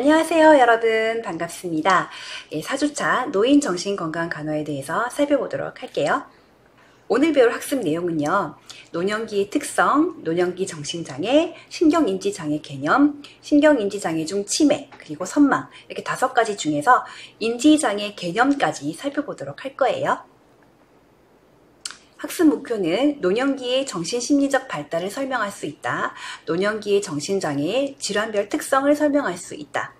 안녕하세요 여러분, 반갑습니다. 4주차 노인정신건강 간호에 대해서 살펴보도록 할게요. 오늘 배울 학습 내용은요, 노년기의 특성, 노년기 정신장애, 신경인지장애 개념, 신경인지장애 중 치매, 그리고 선망, 이렇게 5가지 중에서 인지장애 개념까지 살펴보도록 할 거예요. 학습 목표는 노년기의 정신심리적 발달을 설명할 수 있다. 노년기의 정신장애의 질환별 특성을 설명할 수 있다.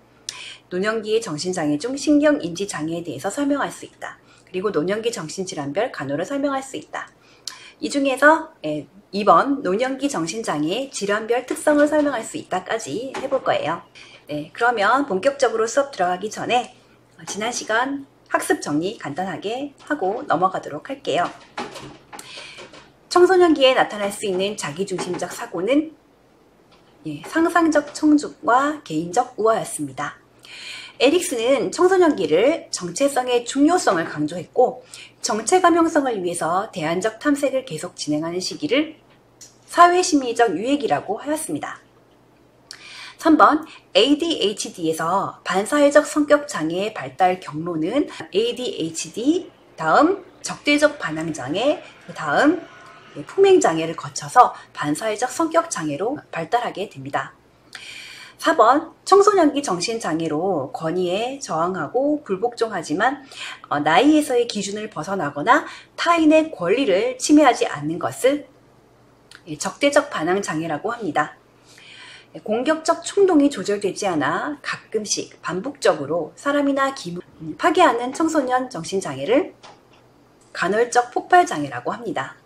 노년기의 정신장애 중 신경인지장애에 대해서 설명할 수 있다. 그리고 노년기 정신질환별 간호를 설명할 수 있다. 이 중에서 2번 노년기 정신장애의 질환별 특성을 설명할 수 있다까지 해볼 거예요. 그러면 본격적으로 수업 들어가기 전에 지난 시간 학습 정리 간단하게 하고 넘어가도록 할게요. 청소년기에 나타날 수 있는 자기중심적 사고는 상상적 청중과 개인적 우화였습니다. 에릭슨은 청소년기를 정체성의 중요성을 강조했고, 정체감 형성을 위해서 대안적 탐색을 계속 진행하는 시기를 사회심리적 유예기라고 하였습니다. 3번 ADHD에서 반사회적 성격장애의 발달 경로는 ADHD, 다음 적대적 반항장애, 다음 품행장애를 거쳐서 반사회적 성격장애로 발달하게 됩니다. 4번 청소년기 정신장애로 권위에 저항하고 불복종하지만 나이에서의 기준을 벗어나거나 타인의 권리를 침해하지 않는 것을 적대적 반항장애라고 합니다. 공격적衝動이 조절되지 않아 가끔씩 반복적으로 사람이나 기물을 파괴하는 청소년 정신장애를 간헐적 폭발장애라고 합니다.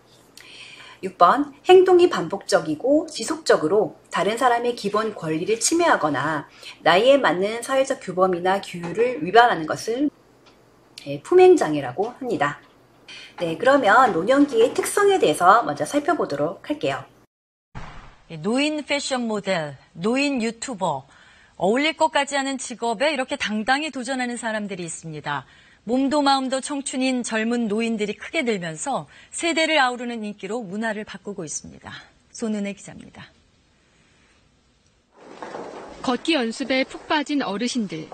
6번 행동이 반복적이고 지속적으로 다른 사람의 기본 권리를 침해하거나 나이에 맞는 사회적 규범이나 규율을 위반하는 것을 품행장애라고 합니다. 그러면 노년기의 특성에 대해서 먼저 살펴보도록 할게요. 노인 패션 모델, 노인 유튜버, 어울릴 것 같지 않은 직업에 이렇게 당당히 도전하는 사람들이 있습니다. 몸도 마음도 청춘인 젊은 노인들이 크게 늘면서 세대를 아우르는 인기로 문화를 바꾸고 있습니다. 손은혜 기자입니다. 걷기 연습에 푹 빠진 어르신들,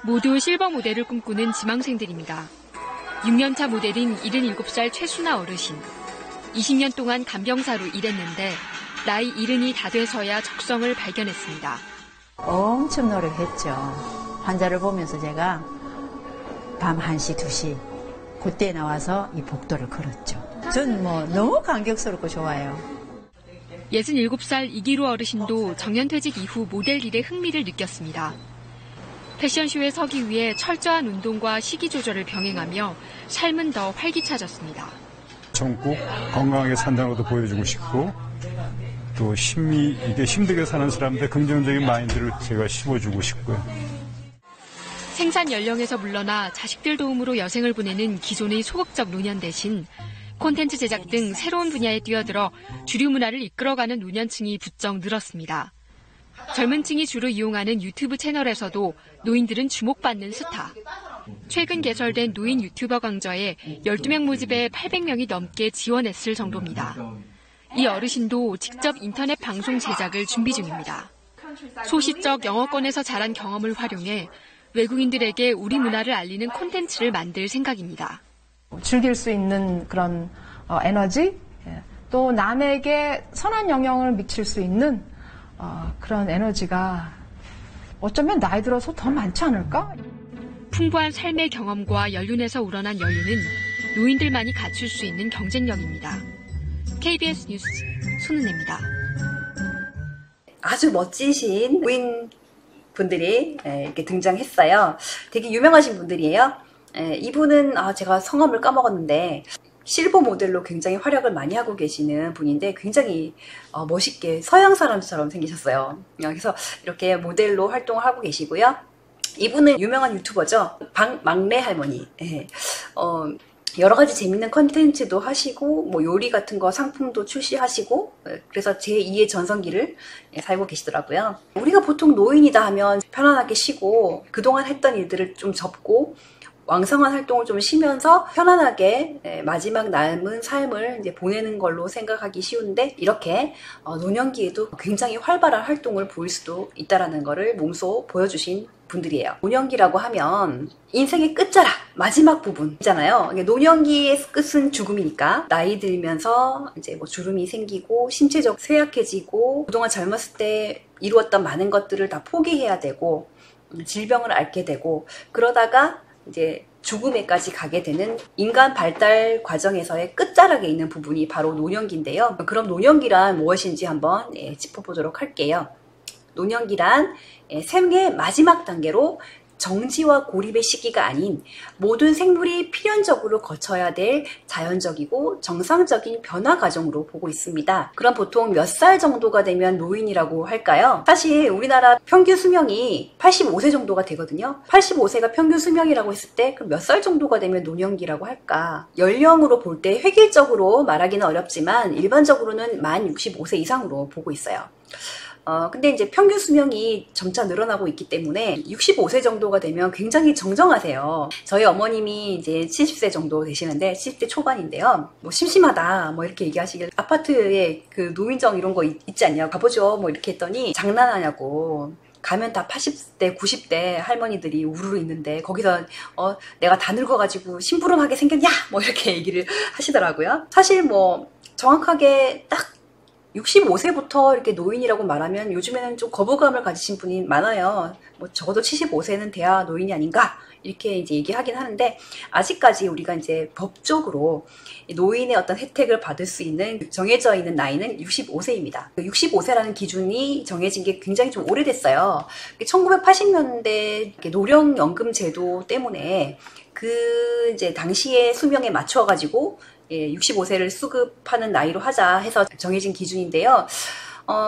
모두 실버 모델을 꿈꾸는 지망생들입니다. 6년차 모델인 77살 최순아 어르신. 20년 동안 간병사로 일했는데 나이 70이 다 돼서야 적성을 발견했습니다. 엄청 노력했죠. 환자를 보면서 제가 밤 1시, 2시 그때 나와서 이 복도를 걸었죠. 전 너무 감격스럽고 좋아요. 67살 이기루 어르신도 정년퇴직 이후 모델 일에 흥미를 느꼈습니다. 패션쇼에 서기 위해 철저한 운동과 식이 조절을 병행하며 삶은 더 활기차졌습니다. 젊고 건강하게 산다는 것도 보여주고 싶고, 또 이게 힘들게 사는 사람들 긍정적인 마인드를 제가 심어주고 싶고요. 생산 연령에서 물러나 자식들 도움으로 여생을 보내는 기존의 소극적 노년 대신 콘텐츠 제작 등 새로운 분야에 뛰어들어 주류 문화를 이끌어가는 노년층이 부쩍 늘었습니다. 젊은 층이 주로 이용하는 유튜브 채널에서도 노인들은 주목받는 스타. 최근 개설된 노인 유튜버 강좌에 12명 모집에 800명이 넘게 지원했을 정도입니다. 이 어르신도 직접 인터넷 방송 제작을 준비 중입니다. 소시적 영어권에서 자란 경험을 활용해 외국인들에게 우리 문화를 알리는 콘텐츠를 만들 생각입니다. 즐길 수 있는 그런 에너지, 또 남에게 선한 영향을 미칠 수 있는 그런 에너지가 어쩌면 나이 들어서 더 많지 않을까? 풍부한 삶의 경험과 연륜에서 우러난 여유는 노인들만이 갖출 수 있는 경쟁력입니다. KBS 뉴스 손은혜입니다. 아주 멋지신 노인 분들이 이렇게 등장했어요. 되게 유명하신 분들이에요. 이분은 제가 성함을 까먹었는데 실버 모델로 굉장히 활약을 많이 하고 계시는 분인데 굉장히 멋있게 서양 사람처럼 생기셨어요. 그래서 이렇게 모델로 활동을 하고 계시고요. 이분은 유명한 유튜버죠. 막내 할머니. 여러 가지 재밌는 컨텐츠도 하시고 요리 같은 거 상품도 출시하시고, 그래서 제2의 전성기를 살고 계시더라고요. 우리가 보통 노인이다 하면 편안하게 쉬고 그동안 했던 일들을 좀 접고 왕성한 활동을 좀 쉬면서 편안하게 마지막 남은 삶을 이제 보내는 걸로 생각하기 쉬운데, 이렇게 노년기에도 굉장히 활발한 활동을 보일 수도 있다는 것을 몸소 보여주신 분들이에요. 노년기라고 하면 인생의 끝자락, 마지막 부분이잖아요. 노년기의 끝은 죽음이니까 나이 들면서 이제 뭐 주름이 생기고 신체적 쇠약해지고 그동안 젊었을 때 이루었던 많은 것들을 다 포기해야 되고 질병을 앓게 되고, 그러다가 이제 죽음에까지 가게 되는 인간 발달 과정에서의 끝자락에 있는 부분이 바로 노년기인데요. 그럼 노년기란 무엇인지 한번 짚어보도록 할게요. 노년기란 생의 마지막 단계로 정지와 고립의 시기가 아닌 모든 생물이 필연적으로 거쳐야 될 자연적이고 정상적인 변화 과정으로 보고 있습니다. 그럼 보통 몇 살 정도가 되면 노인이라고 할까요? 사실 우리나라 평균 수명이 85세 정도가 되거든요. 85세가 평균 수명이라고 했을 때 그럼 몇 살 정도가 되면 노년기라고 할까? 연령으로 볼 때 획일적으로 말하기는 어렵지만 일반적으로는 만 65세 이상으로 보고 있어요. 근데 이제 평균 수명이 점차 늘어나고 있기 때문에 65세 정도가 되면 굉장히 정정하세요. 저희 어머님이 이제 70세 정도 되시는데 70대 초반인데요. 뭐 심심하다 뭐 이렇게 얘기하시길, 아파트에 그 노인정 이런 거 있지 않냐고, 가보죠 뭐 이렇게 했더니 장난하냐고. 가면 다 80대, 90대 할머니들이 우르르 있는데 거기서 내가 다 늙어가지고 심부름하게 생겼냐? 뭐 이렇게 얘기를 하시더라고요. 사실 뭐 정확하게 딱 65세부터 이렇게 노인이라고 말하면 요즘에는 좀 거부감을 가지신 분이 많아요. 뭐 적어도 75세는 돼야 노인이 아닌가? 이렇게 이제 얘기하긴 하는데, 아직까지 우리가 이제 법적으로 노인의 어떤 혜택을 받을 수 있는 정해져 있는 나이는 65세입니다. 65세라는 기준이 정해진 게 굉장히 좀 오래됐어요. 1980년대 노령연금 제도 때문에 그 이제 당시의 수명에 맞춰가지고 65세를 수급하는 나이로 하자 해서 정해진 기준인데요.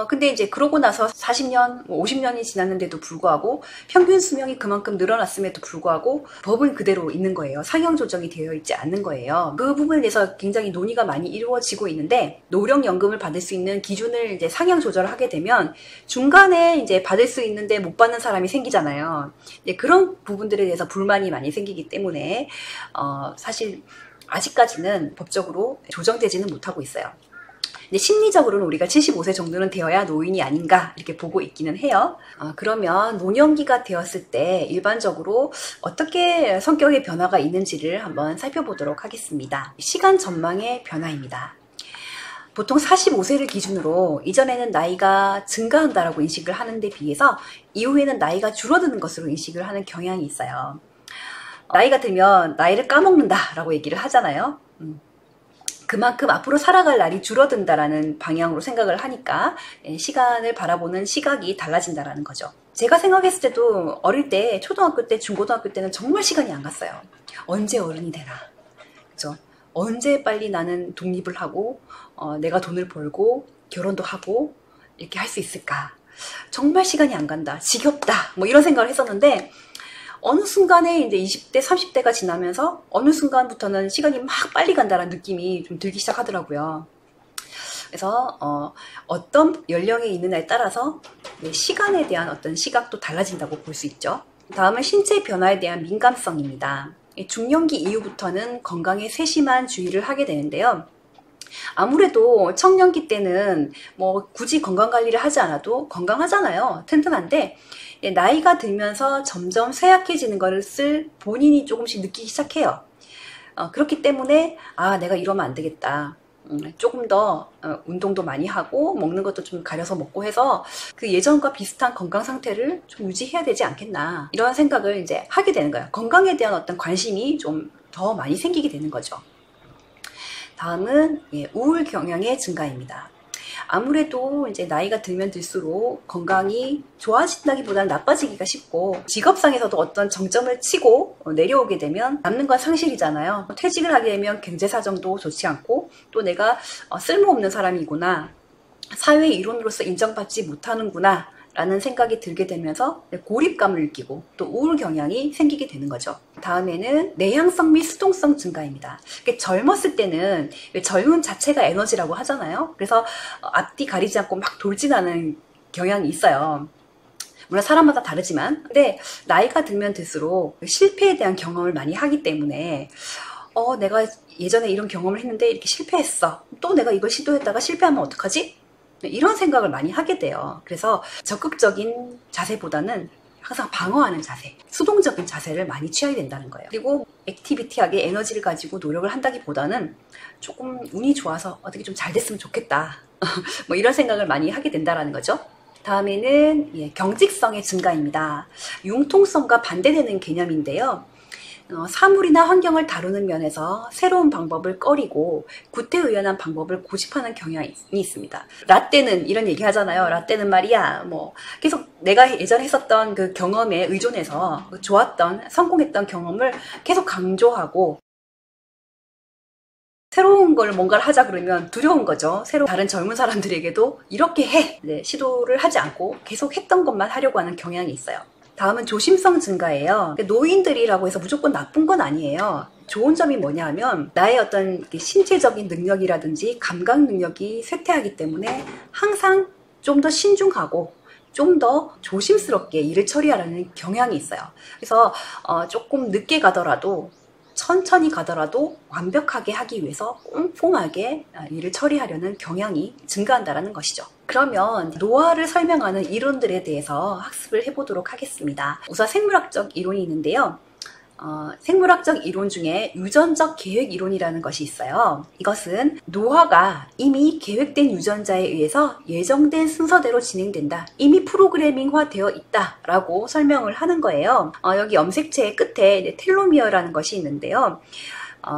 근데 이제 그러고 나서 40년, 50년이 지났는데도 불구하고 평균 수명이 그만큼 늘어났음에도 불구하고 법은 그대로 있는 거예요. 상향 조정이 되어 있지 않는 거예요. 그 부분에 대해서 굉장히 논의가 많이 이루어지고 있는데, 노령연금을 받을 수 있는 기준을 이제 상향 조절을 하게 되면 중간에 이제 받을 수 있는데 못 받는 사람이 생기잖아요. 그런 부분들에 대해서 불만이 많이 생기기 때문에 사실 아직까지는 법적으로 조정되지는 못하고 있어요. 근데 심리적으로는 우리가 75세 정도는 되어야 노인이 아닌가 이렇게 보고 있기는 해요. 그러면 노년기가 되었을 때 일반적으로 어떻게 성격의 변화가 있는지를 한번 살펴보도록 하겠습니다. 시간 전망의 변화입니다. 보통 45세를 기준으로 이전에는 나이가 증가한다라고 인식을 하는데 비해서 이후에는 나이가 줄어드는 것으로 인식을 하는 경향이 있어요. 나이가 들면 나이를 까먹는다라고 얘기를 하잖아요. 그만큼 앞으로 살아갈 날이 줄어든다라는 방향으로 생각을 하니까 시간을 바라보는 시각이 달라진다라는 거죠. 제가 생각했을 때도 어릴 때, 초등학교 때, 중고등학교 때는 정말 시간이 안 갔어요. 언제 어른이 되나, 그죠? 언제 빨리 나는 독립을 하고 내가 돈을 벌고 결혼도 하고 이렇게 할 수 있을까? 정말 시간이 안 간다, 지겹다, 뭐 이런 생각을 했었는데, 어느 순간에 이제 20대, 30대가 지나면서 어느 순간부터는 시간이 막 빨리 간다는 느낌이 좀 들기 시작하더라고요. 그래서 어떤 연령에 있느냐에 따라서 시간에 대한 어떤 시각도 달라진다고 볼 수 있죠. 다음은 신체 변화에 대한 민감성입니다. 중년기 이후부터는 건강에 세심한 주의를 하게 되는데요. 아무래도 청년기 때는 뭐 굳이 건강관리를 하지 않아도 건강하잖아요. 튼튼한데 나이가 들면서 점점 쇠약해지는 것을 본인이 조금씩 느끼기 시작해요. 그렇기 때문에 내가 이러면 안 되겠다. 조금 더 운동도 많이 하고 먹는 것도 좀 가려서 먹고 해서 그 예전과 비슷한 건강 상태를 좀 유지해야 되지 않겠나, 이런 생각을 이제 하게 되는 거예요. 건강에 대한 어떤 관심이 좀 더 많이 생기게 되는 거죠. 다음은 우울 경향의 증가입니다. 아무래도 이제 나이가 들면 들수록 건강이 좋아진다기보다는 나빠지기가 쉽고, 직업상에서도 어떤 정점을 치고 내려오게 되면 남는 건 상실이잖아요. 퇴직을 하게 되면 경제 사정도 좋지 않고, 또 내가 쓸모없는 사람이구나, 사회 일원으로서 인정받지 못하는구나 라는 생각이 들게 되면서 고립감을 느끼고 또 우울 경향이 생기게 되는 거죠. 다음에는 내향성 및 수동성 증가입니다. 젊었을 때는 젊음 자체가 에너지라고 하잖아요. 그래서 앞뒤 가리지 않고 막 돌진하는 경향이 있어요. 물론 사람마다 다르지만, 근데 나이가 들면 들수록 실패에 대한 경험을 많이 하기 때문에 내가 예전에 이런 경험을 했는데 이렇게 실패했어. 또 내가 이걸 시도했다가 실패하면 어떡하지? 이런 생각을 많이 하게 돼요. 그래서 적극적인 자세보다는 항상 방어하는 자세, 수동적인 자세를 많이 취해야 된다는 거예요. 그리고 액티비티하게 에너지를 가지고 노력을 한다기보다는 조금 운이 좋아서 어떻게 좀 잘 됐으면 좋겠다. 뭐 이런 생각을 많이 하게 된다는 거죠. 다음에는 경직성의 증가입니다. 융통성과 반대되는 개념인데요. 사물이나 환경을 다루는 면에서 새로운 방법을 꺼리고 구태의연한 방법을 고집하는 경향이 있습니다. 라떼는 이런 얘기 하잖아요. 라떼는 말이야, 계속 내가 예전에 했었던 그 경험에 의존해서 좋았던, 성공했던 경험을 계속 강조하고, 새로운 걸 뭔가를 하자 그러면 두려운 거죠. 다른 젊은 사람들에게도 이렇게 해! 시도를 하지 않고 계속 했던 것만 하려고 하는 경향이 있어요. 다음은 조심성 증가예요. 노인들이라고 해서 무조건 나쁜 건 아니에요. 좋은 점이 뭐냐 하면 나의 어떤 신체적인 능력이라든지 감각 능력이 쇠퇴하기 때문에 항상 좀 더 신중하고 좀 더 조심스럽게 일을 처리하려는 경향이 있어요. 그래서 조금 늦게 가더라도 천천히 가더라도 완벽하게 하기 위해서 꼼꼼하게 일을 처리하려는 경향이 증가한다는 것이죠. 그러면 노화를 설명하는 이론들에 대해서 학습을 해보도록 하겠습니다. 우선 생물학적 이론이 있는데요. 생물학적 이론 중에 유전적 계획 이론이라는 것이 있어요. 이것은 노화가 이미 계획된 유전자에 의해서 예정된 순서대로 진행된다. 이미 프로그래밍화 되어 있다라고 설명을 하는 거예요. 여기 염색체의 끝에 텔로미어라는 것이 있는데요.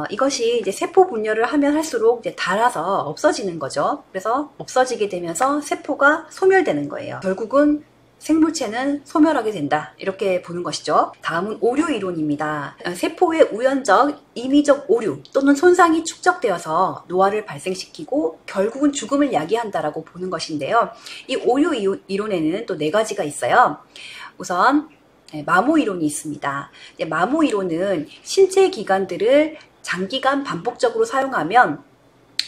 이것이 이제 세포 분열을 하면 할수록 이제 닳아서 없어지는 거죠. 그래서 없어지게 되면서 세포가 소멸되는 거예요. 결국은 생물체는 소멸하게 된다. 이렇게 보는 것이죠. 다음은 오류 이론입니다. 세포의 우연적, 임의적 오류 또는 손상이 축적되어서 노화를 발생시키고 결국은 죽음을 야기한다라고 보는 것인데요. 이 오류 이론에는 또 4가지가 있어요. 우선 마모 이론이 있습니다. 마모 이론은 신체 기관들을 장기간 반복적으로 사용하면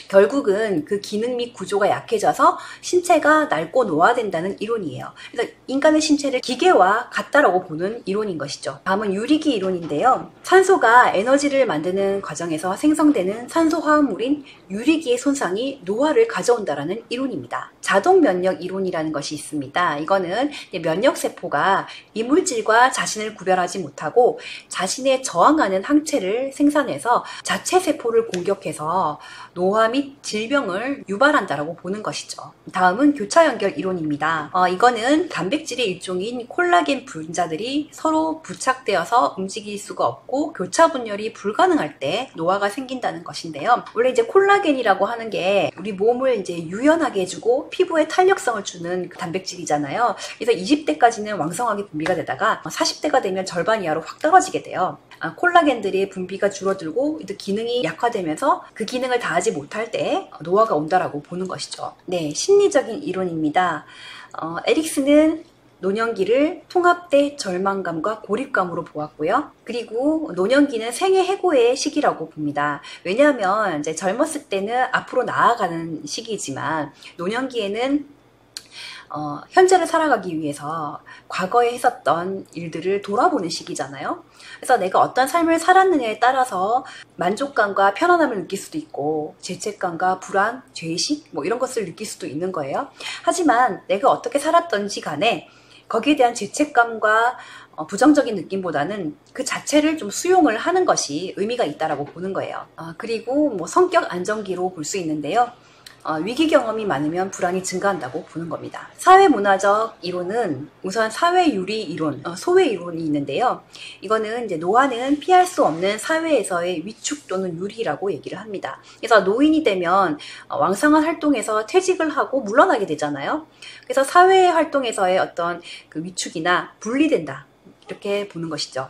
결국은 그 기능 및 구조가 약해져서 신체가 낡고 노화된다는 이론이에요. 그래서 인간의 신체를 기계와 같다라고 보는 이론인 것이죠. 다음은 유리기 이론인데요. 산소가 에너지를 만드는 과정에서 생성되는 산소 화합물인 유리기의 손상이 노화를 가져온다라는 이론입니다. 자동 면역 이론이라는 것이 있습니다. 이거는 면역세포가 이물질과 자신을 구별하지 못하고 자신에 저항하는 항체를 생산해서 자체 세포를 공격해서 노화 및 질병을 유발한다라고 보는 것이죠. 다음은 교차 연결 이론입니다. 이거는 단백질의 일종인 콜라겐 분자들이 서로 부착되어서 움직일 수가 없고 교차 분열이 불가능할 때 노화가 생긴다는 것인데요. 원래 이제 콜라겐이라고 하는 게 우리 몸을 이제 유연하게 해주고 피부에 탄력성을 주는 그 단백질이잖아요. 그래서 20대까지는 왕성하게 분비가 되다가 40대가 되면 절반 이하로 확 떨어지게 돼요. 콜라겐들의 분비가 줄어들고 기능이 약화되면서 그 기능을 다하지 못할 때 노화가 온다라고 보는 것이죠. 네, 심리적인 이론입니다. 에릭슨은 노년기를 통합대 절망감과 고립감으로 보았고요. 그리고 노년기는 생애 해고의 시기라고 봅니다. 왜냐하면 이제 젊었을 때는 앞으로 나아가는 시기지만 노년기에는 현재를 살아가기 위해서 과거에 했었던 일들을 돌아보는 시기잖아요. 그래서 내가 어떤 삶을 살았느냐에 따라서 만족감과 편안함을 느낄 수도 있고 죄책감과 불안, 죄의식 이런 것을 느낄 수도 있는 거예요. 하지만 내가 어떻게 살았던지 간에 거기에 대한 죄책감과 부정적인 느낌보다는 그 자체를 좀 수용을 하는 것이 의미가 있다라고 보는 거예요. 그리고 성격 안정기로 볼 수 있는데요. 위기 경험이 많으면 불안이 증가한다고 보는 겁니다. 사회문화적 이론은 우선 사회유리 이론, 소외 이론이 있는데요. 이거는 이제 노화는 피할 수 없는 사회에서의 위축 또는 유리라고 얘기를 합니다. 그래서 노인이 되면 왕성한 활동에서 퇴직을 하고 물러나게 되잖아요. 그래서 사회 활동에서의 어떤 그 위축이나 분리된다. 이렇게 보는 것이죠.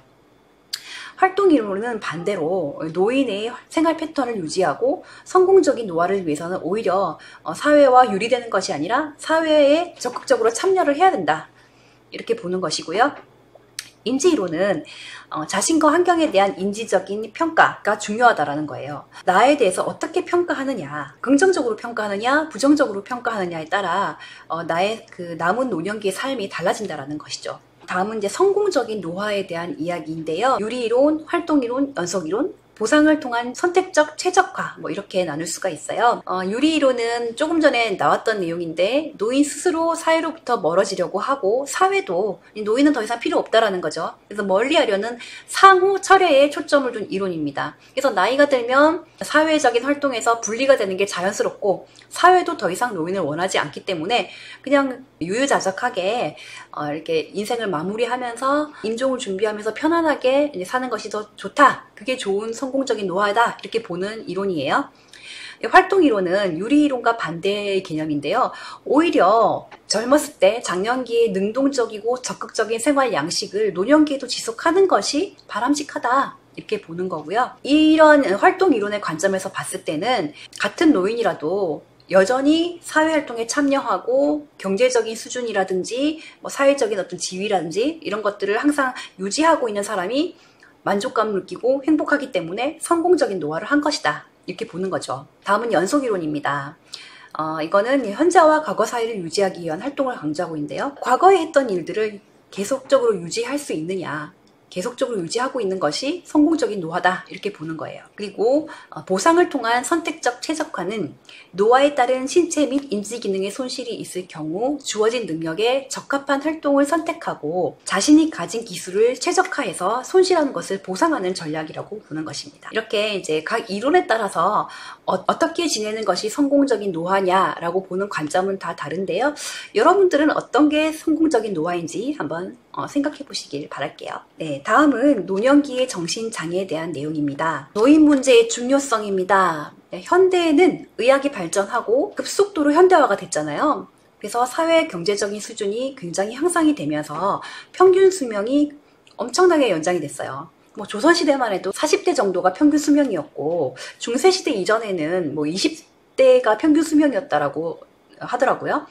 활동 이론은 반대로 노인의 생활 패턴을 유지하고 성공적인 노화를 위해서는 오히려 사회와 유리되는 것이 아니라 사회에 적극적으로 참여를 해야 된다. 이렇게 보는 것이고요. 인지이론은 자신과 환경에 대한 인지적인 평가가 중요하다라는 거예요. 나에 대해서 어떻게 평가하느냐, 긍정적으로 평가하느냐, 부정적으로 평가하느냐에 따라 나의 그 남은 노년기의 삶이 달라진다라는 것이죠. 다음은 이제 성공적인 노화에 대한 이야기인데요. 유리이론, 활동이론, 연속이론, 보상을 통한 선택적 최적화, 뭐 이렇게 나눌 수가 있어요. 유리이론은 조금 전에 나왔던 내용인데 노인 스스로 사회로부터 멀어지려고 하고 사회도 노인은 더 이상 필요 없다라는 거죠. 그래서 멀리하려는 상호 철회에 초점을 둔 이론입니다. 그래서 나이가 들면 사회적인 활동에서 분리가 되는 게 자연스럽고 사회도 더 이상 노인을 원하지 않기 때문에 그냥 유유자적하게 이렇게 인생을 마무리하면서 임종을 준비하면서 편안하게 이제 사는 것이 더 좋다. 그게 좋은 성공적인 노화다. 이렇게 보는 이론이에요. 활동이론은 유리이론과 반대의 개념인데요. 오히려 젊었을 때 장년기에 능동적이고 적극적인 생활 양식을 노년기에도 지속하는 것이 바람직하다. 이렇게 보는 거고요. 이런 활동이론의 관점에서 봤을 때는 같은 노인이라도 여전히 사회활동에 참여하고 경제적인 수준이라든지 뭐 사회적인 어떤 지위라든지 이런 것들을 항상 유지하고 있는 사람이 만족감을 느끼고 행복하기 때문에 성공적인 노화를 한 것이다. 이렇게 보는 거죠. 다음은 연속이론입니다. 이거는 현재와 과거 사이를 유지하기 위한 활동을 강조하고 있는데요. 과거에 했던 일들을 계속적으로 유지할 수 있느냐, 계속적으로 유지하고 있는 것이 성공적인 노화다. 이렇게 보는 거예요. 그리고 보상을 통한 선택적 최적화는 노화에 따른 신체 및 인지 기능의 손실이 있을 경우 주어진 능력에 적합한 활동을 선택하고 자신이 가진 기술을 최적화해서 손실하는 것을 보상하는 전략이라고 보는 것입니다. 이렇게 이제 각 이론에 따라서 어떻게 지내는 것이 성공적인 노화냐라고 보는 관점은 다 다른데요. 여러분들은 어떤 게 성공적인 노화인지 한번 생각해 보시길 바랄게요. 네, 다음은 노년기의 정신장애에 대한 내용입니다. 노인 문제의 중요성입니다. 현대에는 의학이 발전하고 급속도로 현대화가 됐잖아요. 그래서 사회 경제적인 수준이 굉장히 향상이 되면서 평균 수명이 엄청나게 연장이 됐어요. 뭐 조선시대만 해도 40대 정도가 평균 수명이었고 중세시대 이전에는 뭐 20대가 평균 수명이었다라고 하더라고요.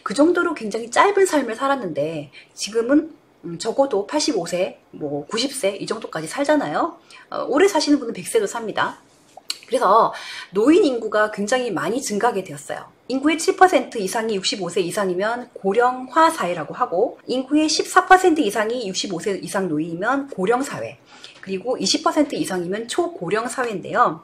그 정도로 굉장히 짧은 삶을 살았는데 지금은 적어도 85세, 뭐 90세 이 정도까지 살잖아요. 오래 사시는 분은 100세도 삽니다. 그래서 노인 인구가 굉장히 많이 증가하게 되었어요. 인구의 7% 이상이 65세 이상이면 고령화 사회라고 하고 인구의 14% 이상이 65세 이상 노인이면 고령 사회, 그리고 20% 이상이면 초고령 사회인데요.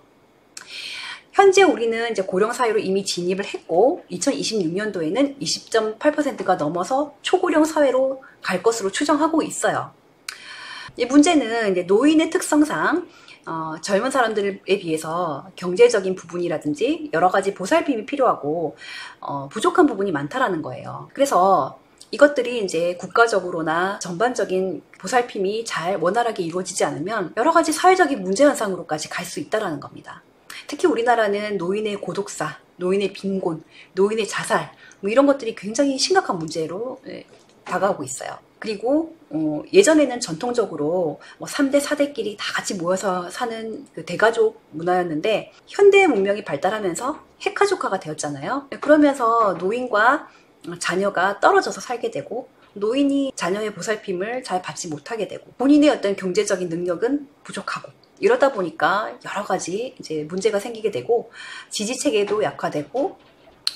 현재 우리는 이제 고령 사회로 이미 진입을 했고 2026년도에는 20.8%가 넘어서 초고령 사회로 갈 것으로 추정하고 있어요. 문제는 이제 노인의 특성상 젊은 사람들에 비해서 경제적인 부분이라든지 여러 가지 보살핌이 필요하고 부족한 부분이 많다라는 거예요. 그래서 이것들이 이제 국가적으로나 전반적인 보살핌이 잘 원활하게 이루어지지 않으면 여러 가지 사회적인 문제 현상으로까지 갈 수 있다라는 겁니다. 특히 우리나라는 노인의 고독사, 노인의 빈곤, 노인의 자살 뭐 이런 것들이 굉장히 심각한 문제로 다가오고 있어요. 그리고 예전에는 전통적으로 뭐 3대, 4대끼리 다 같이 모여서 사는 그 대가족 문화였는데 현대 문명이 발달하면서 핵가족화가 되었잖아요. 그러면서 노인과 자녀가 떨어져서 살게 되고 노인이 자녀의 보살핌을 잘 받지 못하게 되고 본인의 어떤 경제적인 능력은 부족하고 이러다 보니까 여러 가지 이제 문제가 생기게 되고 지지체계도 약화되고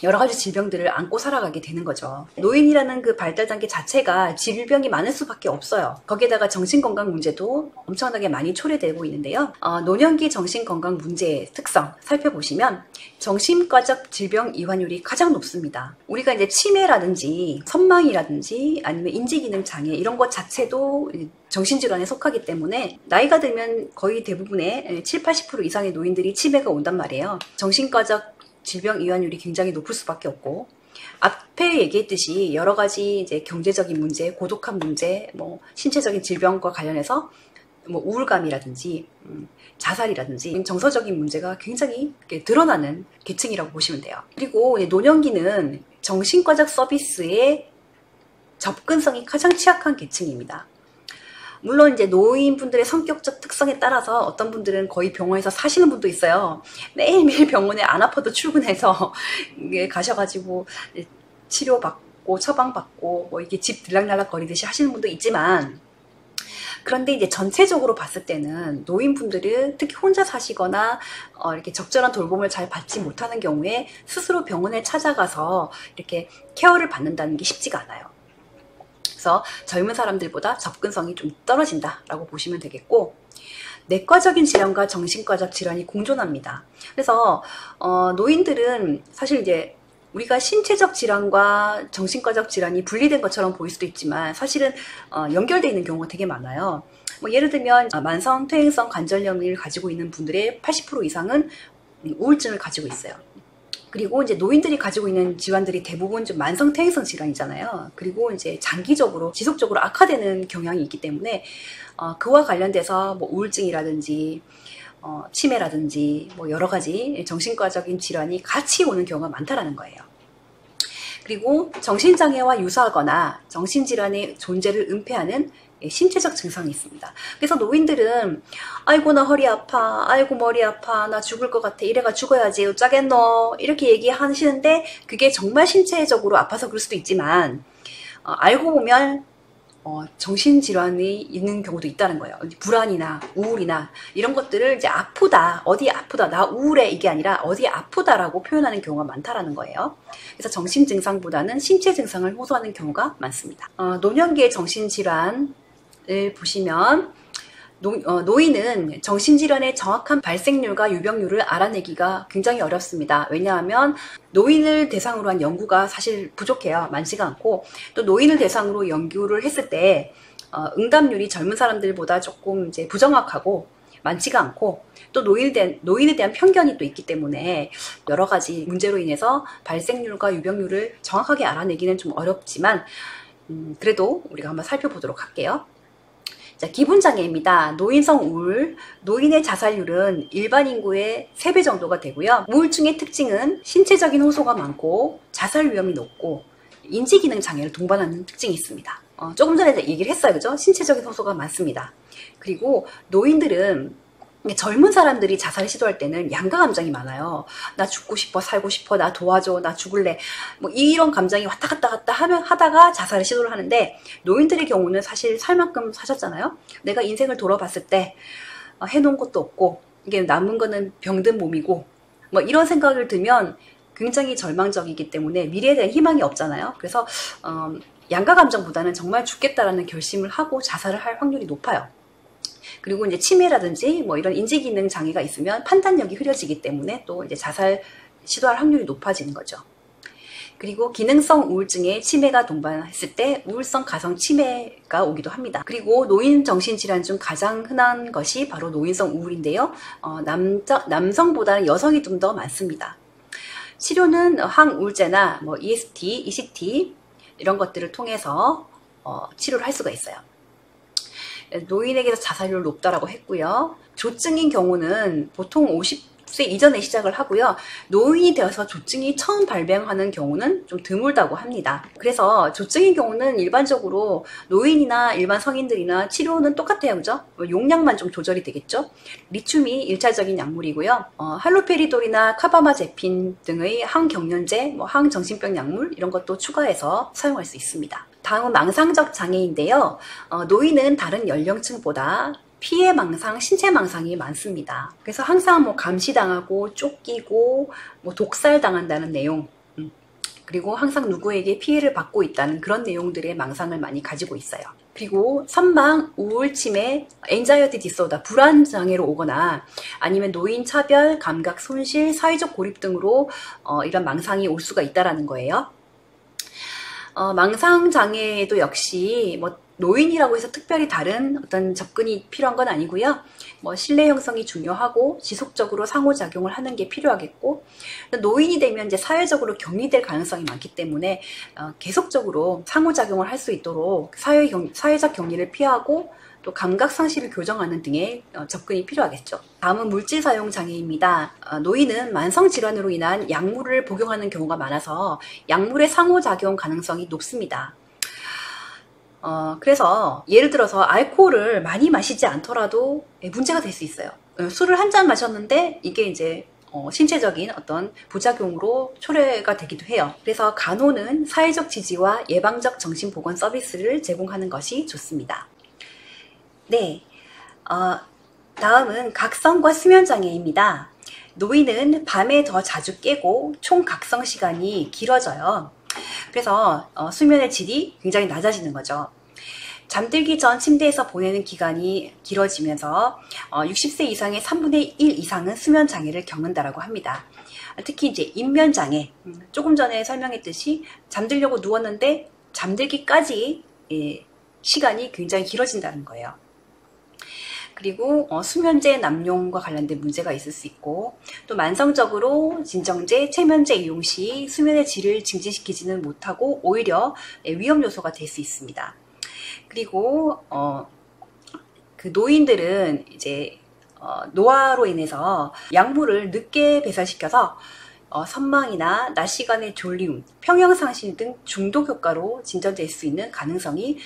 여러 가지 질병들을 안고 살아가게 되는 거죠. 노인이라는 그 발달 단계 자체가 질병이 많을 수밖에 없어요. 거기에다가 정신건강 문제도 엄청나게 많이 초래되고 있는데요. 노년기 정신건강 문제의 특성 살펴보시면 정신과적 질병 이완율이 가장 높습니다. 우리가 이제 치매라든지 선망이라든지 아니면 인지기능 장애 이런 것 자체도 정신질환에 속하기 때문에 나이가 들면 거의 대부분의 70-80% 이상의 노인들이 치매가 온단 말이에요. 정신과적 질병 이완율이 굉장히 높을 수밖에 없고 앞에 얘기했듯이 여러 가지 이제 경제적인 문제, 고독한 문제, 뭐 신체적인 질병과 관련해서 뭐 우울감이라든지 자살이라든지 정서적인 문제가 굉장히 드러나는 계층이라고 보시면 돼요. 그리고 노년기는 정신과적 서비스의 접근성이 가장 취약한 계층입니다. 물론 이제 노인분들의 성격적 특성에 따라서 어떤 분들은 거의 병원에서 사시는 분도 있어요. 매일매일 병원에 안 아파도 출근해서 가셔가지고 치료받고 처방받고 뭐 이게 집 들락날락 거리듯이 하시는 분도 있지만 그런데 이제 전체적으로 봤을 때는 노인분들은 특히 혼자 사시거나 이렇게 적절한 돌봄을 잘 받지 못하는 경우에 스스로 병원에 찾아가서 이렇게 케어를 받는다는 게 쉽지가 않아요. 그래서 젊은 사람들보다 접근성이 좀 떨어진다라고 보시면 되겠고, 내과적인 질환과 정신과적 질환이 공존합니다. 그래서 노인들은 사실 이제 우리가 신체적 질환과 정신과적 질환이 분리된 것처럼 보일 수도 있지만 사실은 연결되어 있는 경우가 되게 많아요. 뭐 예를 들면 만성 퇴행성 관절염을 가지고 있는 분들의 80% 이상은 우울증을 가지고 있어요. 그리고 이제 노인들이 가지고 있는 질환들이 대부분 좀 만성 퇴행성 질환이잖아요. 그리고 이제 장기적으로 지속적으로 악화되는 경향이 있기 때문에 그와 관련돼서 뭐 우울증이라든지 치매라든지 뭐 여러 가지 정신과적인 질환이 같이 오는 경우가 많다라는 거예요. 그리고 정신장애와 유사하거나 정신질환의 존재를 은폐하는 신체적 증상이 있습니다. 그래서 노인들은 아이고 나 허리 아파, 아이고 머리 아파, 나 죽을 것 같아, 이래가 죽어야지 어쩌겠노 이렇게 얘기하시는데 그게 정말 신체적으로 아파서 그럴 수도 있지만 알고 보면 정신질환이 있는 경우도 있다는 거예요. 불안이나 우울이나 이런 것들을 이제 아프다, 어디 아프다, 나 우울해 이게 아니라 어디 아프다라고 표현하는 경우가 많다라는 거예요. 그래서 정신 증상보다는 신체 증상을 호소하는 경우가 많습니다. 노년기의 정신질환을 보시면 노인은 정신질환의 정확한 발생률과 유병률을 알아내기가 굉장히 어렵습니다. 왜냐하면 노인을 대상으로 한 연구가 사실 부족해요. 많지가 않고, 또 노인을 대상으로 연구를 했을 때 응답률이 젊은 사람들보다 조금 이제 부정확하고 많지가 않고, 또 노인에 대한 편견이 또 있기 때문에 여러 가지 문제로 인해서 발생률과 유병률을 정확하게 알아내기는 좀 어렵지만 그래도 우리가 한번 살펴보도록 할게요. 자, 기본장애입니다. 노인성 우울, 노인의 자살률은 일반 인구의 3배 정도가 되고요. 우울증의 특징은 신체적인 호소가 많고 자살 위험이 높고 인지기능 장애를 동반하는 특징이 있습니다. 조금 전에 얘기를 했어요. 그죠? 신체적인 호소가 많습니다. 그리고 노인들은 젊은 사람들이 자살을 시도할 때는 양가 감정이 많아요. 나 죽고 싶어, 살고 싶어, 나 도와줘, 나 죽을래. 뭐 이런 감정이 왔다 갔다 하다가 자살을 시도를 하는데, 노인들의 경우는 사실 살 만큼 사셨잖아요. 내가 인생을 돌아봤을 때 해놓은 것도 없고 이게 남은 거는 병든 몸이고 뭐 이런 생각을 들면 굉장히 절망적이기 때문에 미래에 대한 희망이 없잖아요. 그래서 양가 감정보다는 정말 죽겠다라는 결심을 하고 자살을 할 확률이 높아요. 그리고 이제 치매라든지 뭐 이런 인지기능 장애가 있으면 판단력이 흐려지기 때문에 또 이제 자살 시도할 확률이 높아지는 거죠. 그리고 기능성 우울증에 치매가 동반했을 때 우울성 가성 치매가 오기도 합니다. 그리고 노인 정신질환 중 가장 흔한 것이 바로 노인성 우울인데요. 남성보다는 여성이 좀 더 많습니다. 치료는 항우울제나 뭐 EST, ECT 이런 것들을 통해서 치료를 할 수가 있어요. 노인에게서 자살률 높다라고 했고요. 조증인 경우는 보통 50세 이전에 시작을 하고요. 노인이 되어서 조증이 처음 발병하는 경우는 좀 드물다고 합니다. 그래서 조증인 경우는 일반적으로 노인이나 일반 성인들이나 치료는 똑같아요. 그죠? 용량만 좀 조절이 되겠죠? 리튬이 1차적인 약물이고요. 할로페리돌이나 카바마제핀 등의 항경련제, 뭐 항정신병 약물 이런 것도 추가해서 사용할 수 있습니다. 다음은 망상적 장애인데요. 노인은 다른 연령층보다 피해 망상, 신체 망상이 많습니다. 그래서 항상 뭐 감시당하고 쫓기고 뭐 독살당한다는 내용, 그리고 항상 누구에게 피해를 받고 있다는 그런 내용들의 망상을 많이 가지고 있어요. 그리고 선망, 우울, 치매, 엔자이어티 디소더, 불안 장애로 오거나 아니면 노인 차별, 감각 손실, 사회적 고립 등으로 이런 망상이 올 수가 있다라는 거예요. 망상 장애도 역시 뭐 노인이라고 해서 특별히 다른 어떤 접근이 필요한 건 아니고요. 뭐 신뢰 형성이 중요하고 지속적으로 상호작용을 하는 게 필요하겠고, 노인이 되면 이제 사회적으로 격리될 가능성이 많기 때문에 계속적으로 상호작용을 할 수 있도록 사회적 격리를 피하고 또 감각 상실을 교정하는 등의 접근이 필요하겠죠. 다음은 물질 사용 장애입니다. 노인은 만성 질환으로 인한 약물을 복용하는 경우가 많아서 약물의 상호작용 가능성이 높습니다. 그래서 예를 들어서 알코올을 많이 마시지 않더라도 문제가 될 수 있어요. 술을 한 잔 마셨는데 이게 이제 신체적인 어떤 부작용으로 초래가 되기도 해요. 그래서 간호는 사회적 지지와 예방적 정신보건 서비스를 제공하는 것이 좋습니다. 네, 다음은 각성과 수면 장애입니다. 노인은 밤에 더 자주 깨고 총 각성 시간이 길어져요. 그래서 수면의 질이 굉장히 낮아지는 거죠. 잠들기 전 침대에서 보내는 기간이 길어지면서 60세 이상의 3분의 1 이상은 수면 장애를 겪는다라고 합니다. 특히 이제 입면 장애, 조금 전에 설명했듯이 잠들려고 누웠는데 잠들기까지 시간이 굉장히 길어진다는 거예요. 그리고 수면제 남용과 관련된 문제가 있을 수 있고, 또 만성적으로 진정제, 최면제 이용 시 수면의 질을 증진시키지는 못하고 오히려 위험 요소가 될 수 있습니다. 그리고 그 노인들은 이제 노화로 인해서 약물을 늦게 배설시켜서 선망이나 낮 시간의 졸림, 평형상실 등 중독 효과로 진전될 수 있는 가능성이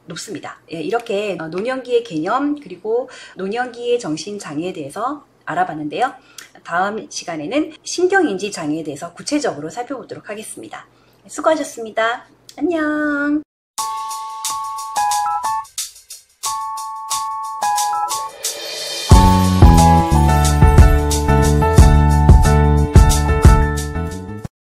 높습니다. 예, 이렇게 노년기의 개념 그리고 노년기의 정신장애에 대해서 알아봤는데요. 다음 시간에는 신경인지 장애에 대해서 구체적으로 살펴보도록 하겠습니다. 수고하셨습니다. 안녕.